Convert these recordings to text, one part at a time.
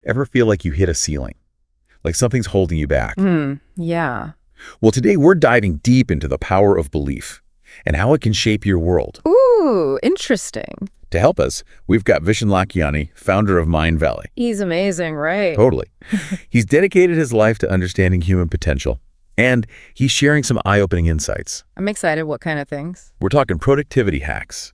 Ever feel like you hit a ceiling? Like something's holding you back? Yeah. Well, today we're diving deep into the power of belief and how it can shape your world. Ooh, interesting. To help us, we've got Vishen Lakhiani, founder of Mindvalley. He's amazing, right? Totally. He's dedicated his life to understanding human potential, and he's sharing some eye-opening insights. I'm excited. What kind of things? We're talking productivity hacks,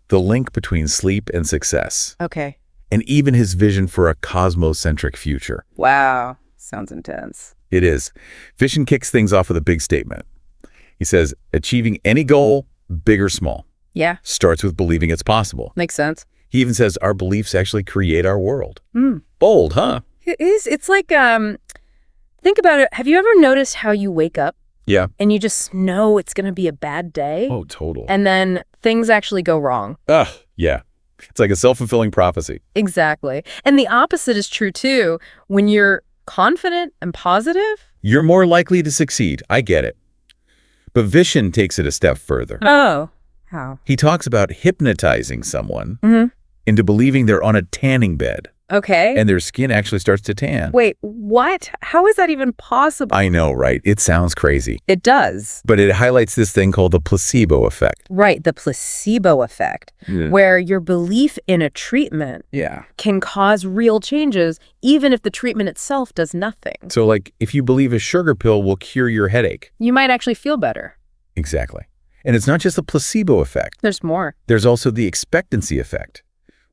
the link between sleep and success, Okay. and even his vision for a cosmocentric future. Wow. Sounds intense. It is. Vishen kicks things off with a big statement. He says, achieving any goal, big or small, Yeah. starts with believing it's possible. Makes sense. He even says our beliefs actually create our world. Bold, huh? It is. It's like, think about it. Have you ever noticed how you wake up Yeah. and you just know it's going to be a bad day? Oh, total. And then things actually go wrong. Yeah. It's like a self-fulfilling prophecy. Exactly. And the opposite is true, too. When you're confident and positive. You're more likely to succeed. I get it. But Vishen takes it a step further. Oh. How? He talks about hypnotizing someone Mm-hmm. into believing they're on a tanning bed Okay. and their skin actually starts to tan. Wait, what? How is that even possible? I know, right? It sounds crazy. It does. But it highlights this thing called the placebo effect. Right, the placebo effect, where your belief in a treatment Yeah. can cause real changes, even if the treatment itself does nothing. So like if you believe a sugar pill will cure your headache. You might actually feel better. Exactly. And it's not just the placebo effect. There's more. There's also the expectancy effect,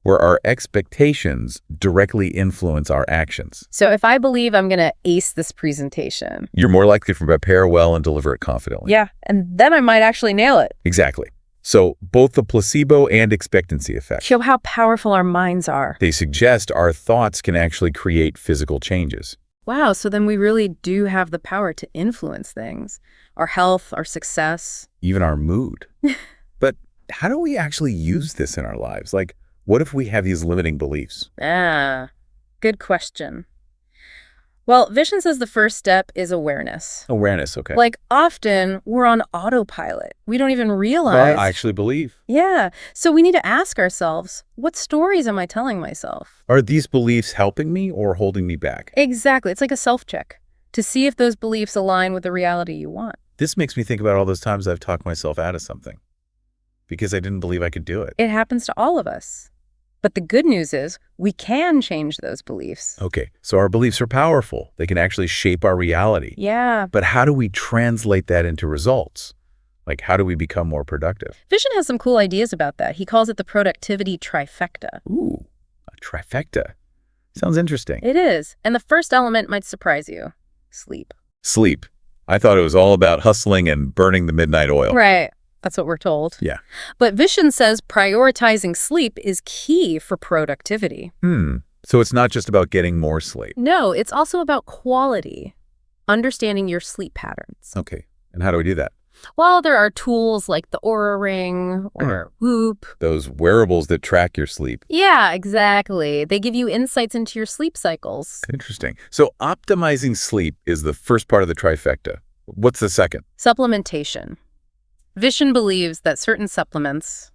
where our expectations directly influence our actions. So if I believe I'm going to ace this presentation. You're more likely to prepare well and deliver it confidently. Yeah, and then I might actually nail it. Exactly. So both the placebo and expectancy effect, Show how powerful our minds are. they suggest our thoughts can actually create physical changes. Wow, so then we really do have the power to influence things. Our health, our success. Even our mood. But how do we actually use this in our lives? Like, what if we have these limiting beliefs? Good question. Well, Vishen says the first step is awareness. Awareness, okay. Like often we're on autopilot. We don't even realize. I actually believe. Yeah. So we need to ask ourselves, what stories am I telling myself? Are these beliefs helping me or holding me back? Exactly. It's like a self-check to see if those beliefs align with the reality you want. This makes me think about all those times I've talked myself out of something because I didn't believe I could do it. It happens to all of us. But the good news is we can change those beliefs. Okay, so our beliefs are powerful. They can actually shape our reality. Yeah. But how do we translate that into results? Like, how do we become more productive? Vishen has some cool ideas about that. He calls it the productivity trifecta. Ooh, a trifecta. Sounds interesting. It is. And the first element might surprise you. Sleep. Sleep. I thought it was all about hustling and burning the midnight oil. Right. That's what we're told. Yeah. But Vishen says prioritizing sleep is key for productivity. So it's not just about getting more sleep. No, it's also about quality, understanding your sleep patterns. Okay. And how do we do that? Well, there are tools like the Aura Ring or Whoop. Those wearables that track your sleep. Yeah, exactly. They give you insights into your sleep cycles. Interesting. So optimizing sleep is the first part of the trifecta. What's the second? Supplementation. Vishen believes that certain supplements...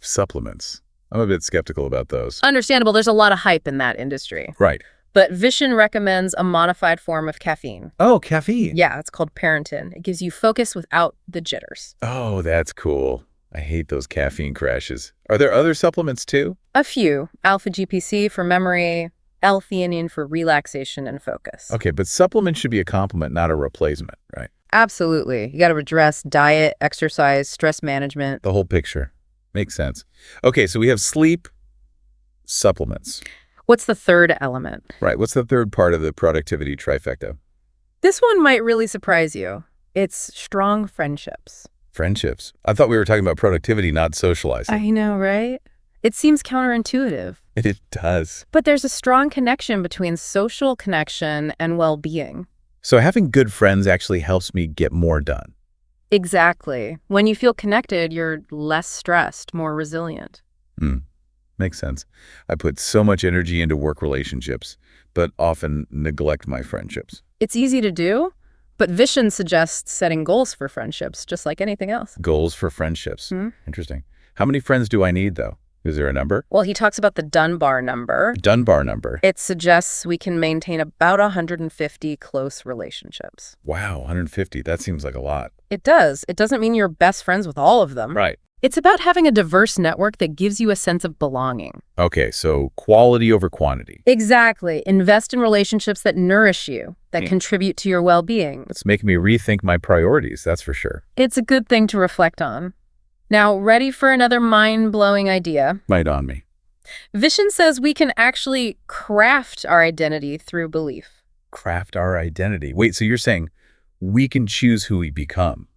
Supplements. I'm a bit skeptical about those. Understandable, there's a lot of hype in that industry. Right. But Vishen recommends a modified form of caffeine. Oh, caffeine. Yeah, it's called Parentin. It gives you focus without the jitters. Oh, that's cool. I hate those caffeine crashes. Are there other supplements too? A few. Alpha-GPC for memory, L-theanine for relaxation and focus. Okay, but supplements should be a complement, not a replacement, right? Absolutely. You got to address diet, exercise, stress management. The whole picture. Makes sense. Okay, so we have sleep, supplements. What's the third element? Right. What's the third part of the productivity trifecta? This one might really surprise you. It's strong friendships. Friendships. I thought we were talking about productivity, not socializing. I know, right? It seems counterintuitive. It does. But there's a strong connection between social connection and well-being. So having good friends actually helps me get more done. Exactly. When you feel connected, you're less stressed, more resilient. Makes sense. I put so much energy into work relationships, but often neglect my friendships. It's easy to do, but Vishen suggests setting goals for friendships, just like anything else. Goals for friendships. Interesting. How many friends do I need, though? Is there a number? Well, he talks about the Dunbar number. Dunbar number. It suggests we can maintain about 150 close relationships. Wow, 150. That seems like a lot. It does. It doesn't mean you're best friends with all of them. Right. It's about having a diverse network that gives you a sense of belonging. Okay, so quality over quantity. Exactly. Invest in relationships that nourish you, that contribute to your well-being. It's making me rethink my priorities, that's for sure. It's a good thing to reflect on. Now, ready for another mind-blowing idea? Might on me. Vishen says we can actually craft our identity through belief. Craft our identity. Wait, so you're saying we can choose who we become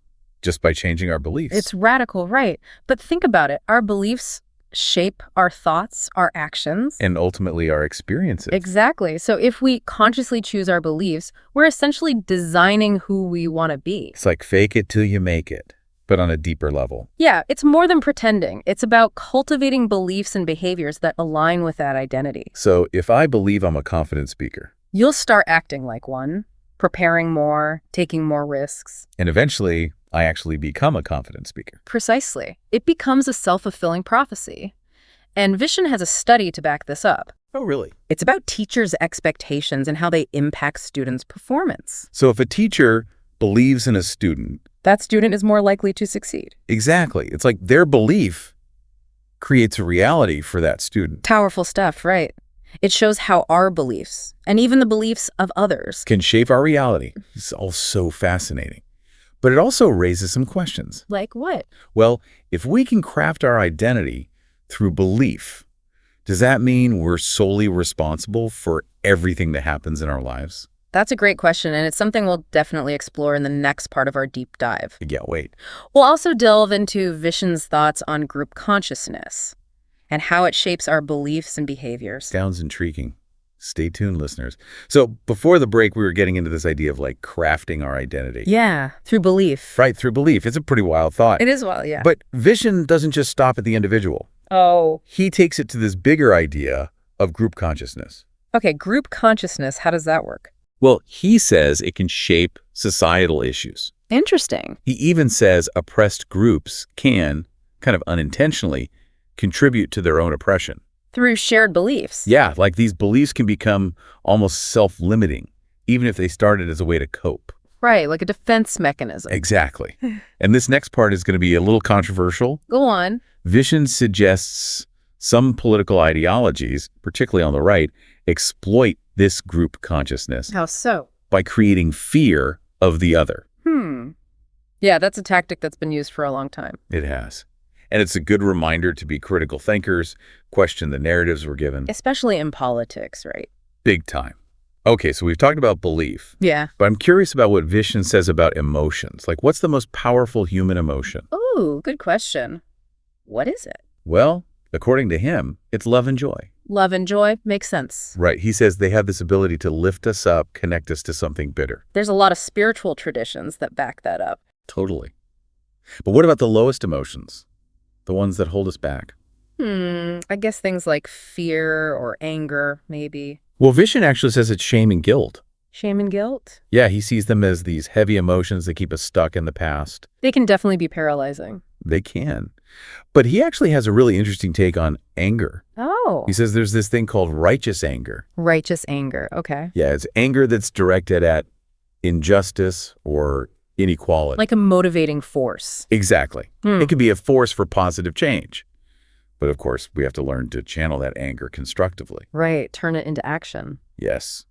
just by changing our beliefs? It's radical, right? But think about it. Our beliefs shape our thoughts, our actions. And ultimately our experiences. Exactly. So if we consciously choose our beliefs, we're essentially designing who we want to be. It's like fake it till you make it, but on a deeper level. Yeah, it's more than pretending. It's about cultivating beliefs and behaviors that align with that identity. So if I believe I'm a confident speaker, You'll start acting like one, preparing more, taking more risks. and eventually I actually become a confident speaker. Precisely. It becomes a self-fulfilling prophecy. And Vishen has a study to back this up. Oh, really? It's about teachers' expectations and how they impact students' performance. So if a teacher believes in a student, That student is more likely to succeed. exactly, it's like their belief creates a reality for that student. Powerful stuff, right? It shows how our beliefs, and even the beliefs of others, Can shape our reality. It's all so fascinating. But it also raises some questions. like what? Well, if we can craft our identity through belief, does that mean we're solely responsible for everything that happens in our lives? That's a great question, and it's something we'll definitely explore in the next part of our deep dive. I can't wait. We'll also delve into Vishen's thoughts on group consciousness and how it shapes our beliefs and behaviors. Sounds intriguing. Stay tuned, listeners. So before the break, we were getting into this idea of like crafting our identity. Yeah, through belief. Right, through belief. It's a pretty wild thought. It is, well, yeah. But Vishen doesn't just stop at the individual. Oh. He takes it to this bigger idea of group consciousness. Okay, group consciousness, how does that work? Well, he says it can shape societal issues. Interesting. He even says oppressed groups can, kind of unintentionally, contribute to their own oppression. Through shared beliefs. Yeah, like these beliefs can become almost self-limiting, even if they started as a way to cope. Right, like a defense mechanism. Exactly. And this next part is going to be a little controversial. Go on. Vishen suggests some political ideologies, particularly on the right, exploit this group consciousness How so? by creating fear of the other. Yeah, that's a tactic that's been used for a long time. It has. And it's a good reminder to be critical thinkers, question the narratives we're given. Especially in politics, right? Big time. Okay, so we've talked about belief, Yeah. but I'm curious about what Vishen says about emotions. Like, what's the most powerful human emotion? Ooh, good question. What is it? Well, according to him, it's love and joy. Love and joy makes sense. Right. He says they have this ability to lift us up, connect us to something bitter. There's a lot of spiritual traditions that back that up. Totally. But what about the lowest emotions? The ones that hold us back? I guess things like fear or anger, maybe. Well, Vishen actually says it's shame and guilt. Shame and guilt? Yeah, he sees them as these heavy emotions that keep us stuck in the past. They can definitely be paralyzing. They can. But he actually has a really interesting take on anger. Oh. He says there's this thing called righteous anger. Righteous anger. Okay. Yeah, it's anger that's directed at injustice or inequality. Like a motivating force. Exactly. It could be a force for positive change. But of course, we have to learn to channel that anger constructively. Right. Turn it into action. Yes.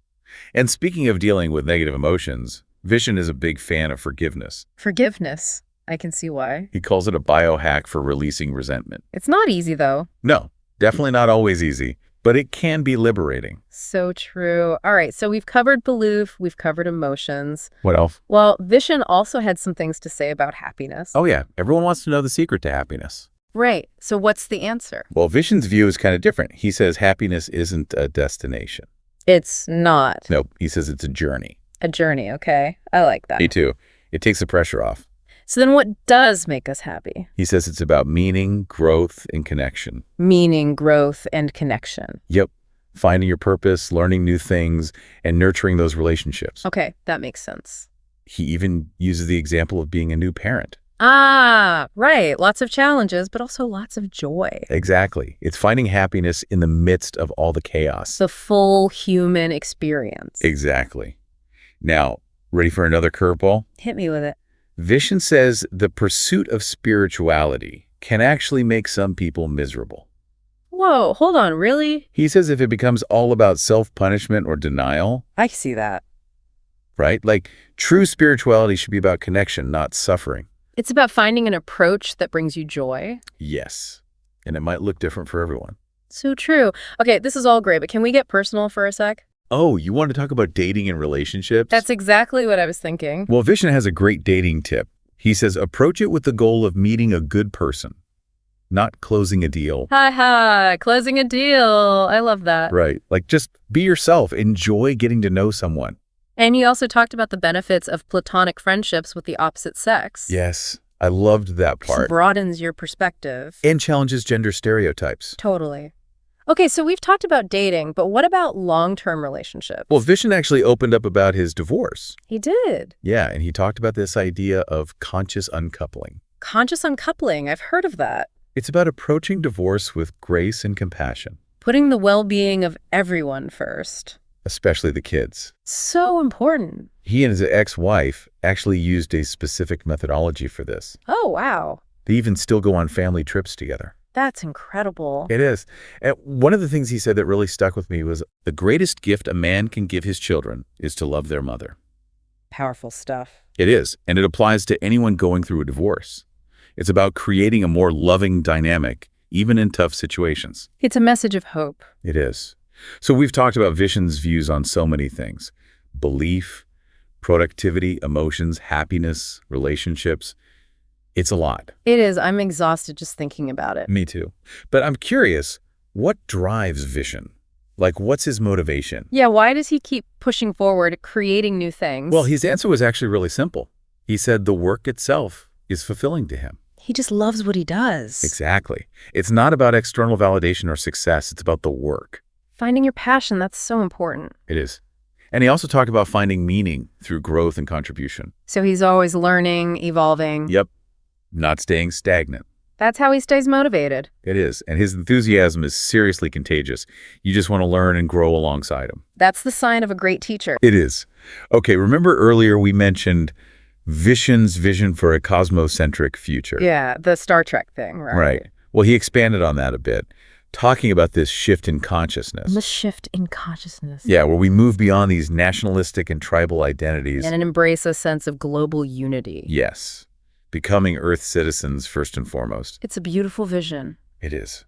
And speaking of dealing with negative emotions, Vishen is a big fan of forgiveness. Forgiveness. I can see why. He calls it a biohack for releasing resentment. It's not easy, though. No, definitely not always easy, but it can be liberating. So true. All right. So we've covered belief. We've covered emotions. What else? Well, Vishen also had some things to say about happiness. Oh yeah, everyone wants to know the secret to happiness. Right. So what's the answer? Well, Vishen's view is kind of different. He says happiness isn't a destination. It's not. Nope, he says it's a journey. A journey. Okay. I like that. Me too. It takes the pressure off. So then what does make us happy? He says it's about meaning, growth, and connection. Meaning, growth, and connection. Yep. Finding your purpose, learning new things, and nurturing those relationships. Okay. That makes sense. He even uses the example of being a new parent. Ah, right. Lots of challenges, but also lots of joy. Exactly. It's finding happiness in the midst of all the chaos. The full human experience. Exactly. Now, ready for another curveball? Hit me with it. Vishen says the pursuit of spirituality can actually make some people miserable. Whoa, hold on, really? He says if it becomes all about self-punishment or denial, I see that. right? Like, true spirituality should be about connection, not suffering. It's about finding an approach that brings you joy. Yes. And it might look different for everyone. So true. Okay, this is all great, but can we get personal for a sec? Oh, you want to talk about dating and relationships? That's exactly what I was thinking. Well, Vishen has a great dating tip. He says, approach it with the goal of meeting a good person, not closing a deal. Ha, closing a deal. I love that. Right. Like, just be yourself. Enjoy getting to know someone. And you also talked about the benefits of platonic friendships with the opposite sex. Yes, I loved that It part. broadens your perspective. And challenges gender stereotypes. Totally. Okay, so we've talked about dating, but what about long-term relationships? Well, Vishen actually opened up about his divorce. He did. Yeah, and he talked about this idea of conscious uncoupling. Conscious uncoupling. I've heard of that. It's about approaching divorce with grace and compassion, Putting the well-being of everyone first. especially the kids. So important. He and his ex-wife actually used a specific methodology for this. Oh, wow. They even still go on family trips together. That's incredible. It is. And one of the things he said that really stuck with me was the greatest gift a man can give his children is to love their mother. Powerful stuff. It is, and it applies to anyone going through a divorce. It's about creating a more loving dynamic, even in tough situations. It's a message of hope. It is. So we've talked about Vishen's views on so many things: belief, productivity, emotions, happiness, relationships. It's a lot. It is. I'm exhausted just thinking about it. Me too. But I'm curious, what drives Vishen? Like, what's his motivation? Yeah, why does he keep pushing forward, creating new things? Well, his answer was actually really simple. He said the work itself is fulfilling to him. he just loves what he does. Exactly. It's not about external validation or success. It's about the work. Finding your passion, that's so important. It is. And he also talked about finding meaning through growth and contribution. So he's always learning, evolving. Yep. Not staying stagnant. That's how he stays motivated. It is. And his enthusiasm is seriously contagious. You just want to learn and grow alongside him. That's the sign of a great teacher. It is. Okay, remember earlier we mentioned Vishen's vision for a cosmocentric future? Yeah, the Star Trek thing, right? Right. Well, he expanded on that a bit, talking about this shift in consciousness. The shift in consciousness. Yeah, where we move beyond these nationalistic and tribal identities. And embrace a sense of global unity. Yes. Becoming Earth citizens first and foremost. It's a beautiful vision. It is.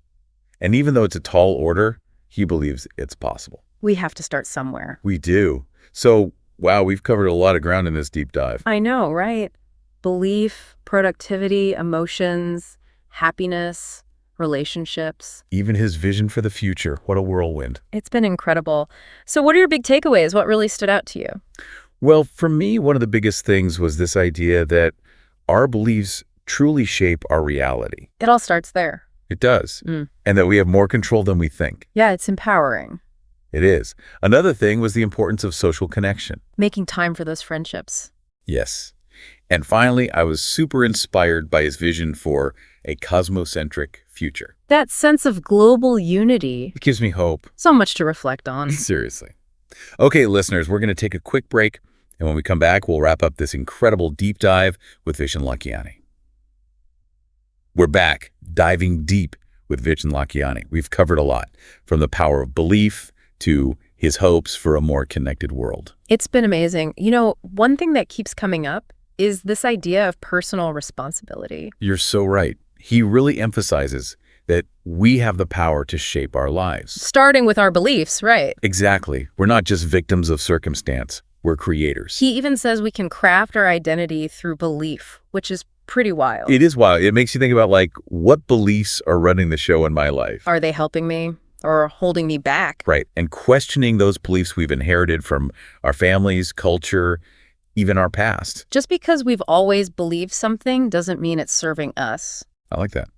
And even though it's a tall order, he believes it's possible. We have to start somewhere. We do. So, wow, we've covered a lot of ground in this deep dive. I know, right? Belief, productivity, emotions, happiness, relationships. Even his vision for the future. What a whirlwind. It's been incredible. So what are your big takeaways? What really stood out to you? Well, for me, one of the biggest things was this idea that our beliefs truly shape our reality. It all starts there. It does. Mm. And that we have more control than we think. Yeah, it's empowering. It is. Another thing was the importance of social connection. Making time for those friendships. Yes. And finally, I was super inspired by his vision for a cosmocentric future. That sense of global unity. It gives me hope. So much to reflect on. Seriously. Okay, listeners, we're going to take a quick break. And when we come back, we'll wrap up this incredible deep dive with Vishen Lakhiani. We're back, diving deep with Vishen Lakhiani. We've covered a lot, from the power of belief to his hopes for a more connected world. It's been amazing. You know, one thing that keeps coming up is this idea of personal responsibility. You're so right. He really emphasizes that we have the power to shape our lives. Starting with our beliefs, right? Exactly. We're not just victims of circumstance. We're creators. He even says we can craft our identity through belief, which is pretty wild. It is wild. It makes you think about, like, what beliefs are running the show in my life? Are they helping me or holding me back? Right. And questioning those beliefs we've inherited from our families, culture, even our past. Just because we've always believed something doesn't mean it's serving us. I like that.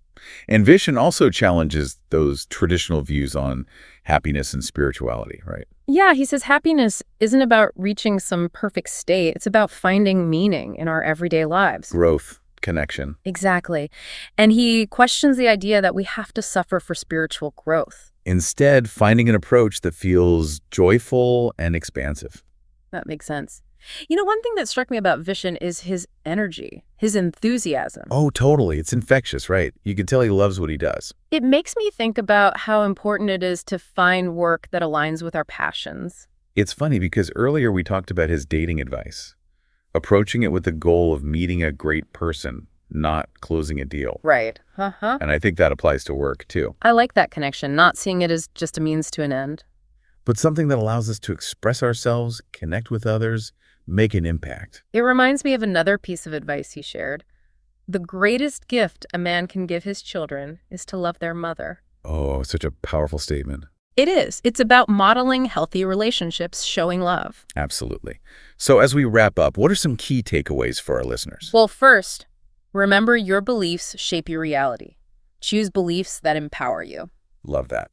And Vishen also challenges those traditional views on happiness and spirituality, right? Yeah, he says happiness isn't about reaching some perfect state. It's about finding meaning in our everyday lives. Growth, connection. Exactly. And he questions the idea that we have to suffer for spiritual growth. Instead, finding an approach that feels joyful and expansive. That makes sense. One thing that struck me about Vishen is his energy, his enthusiasm. Oh, totally. It's infectious, right? You can tell he loves what he does. It makes me think about how important it is to find work that aligns with our passions. It's funny because earlier we talked about his dating advice, approaching it with the goal of meeting a great person, not closing a deal. Right. Uh-huh. And I think that applies to work, too. I like that connection, not seeing it as just a means to an end. But something that allows us to express ourselves, connect with others, make an impact. It reminds me of another piece of advice he shared. The greatest gift a man can give his children is to love their mother. Oh, such a powerful statement. It is. It's about modeling healthy relationships, showing love. Absolutely. So as we wrap up, what are some key takeaways for our listeners? Well, first, remember your beliefs shape your reality. Choose beliefs that empower you. Love that.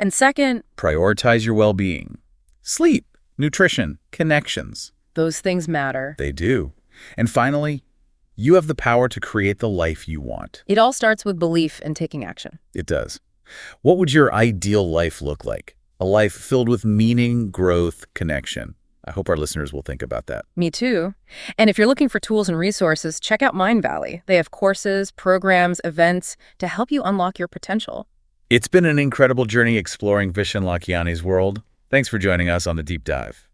And second, Prioritize your well-being. Sleep, nutrition, connections. those things matter. They do. And finally, you have the power to create the life you want. It all starts with belief and taking action. It does. What would your ideal life look like? A life filled with meaning, growth, connection. I hope our listeners will think about that. Me too. And if you're looking for tools and resources, check out Mindvalley. They have courses, programs, events to help you unlock your potential. It's been an incredible journey exploring Vishen Lakhiani's world. Thanks for joining us on The Deep Dive.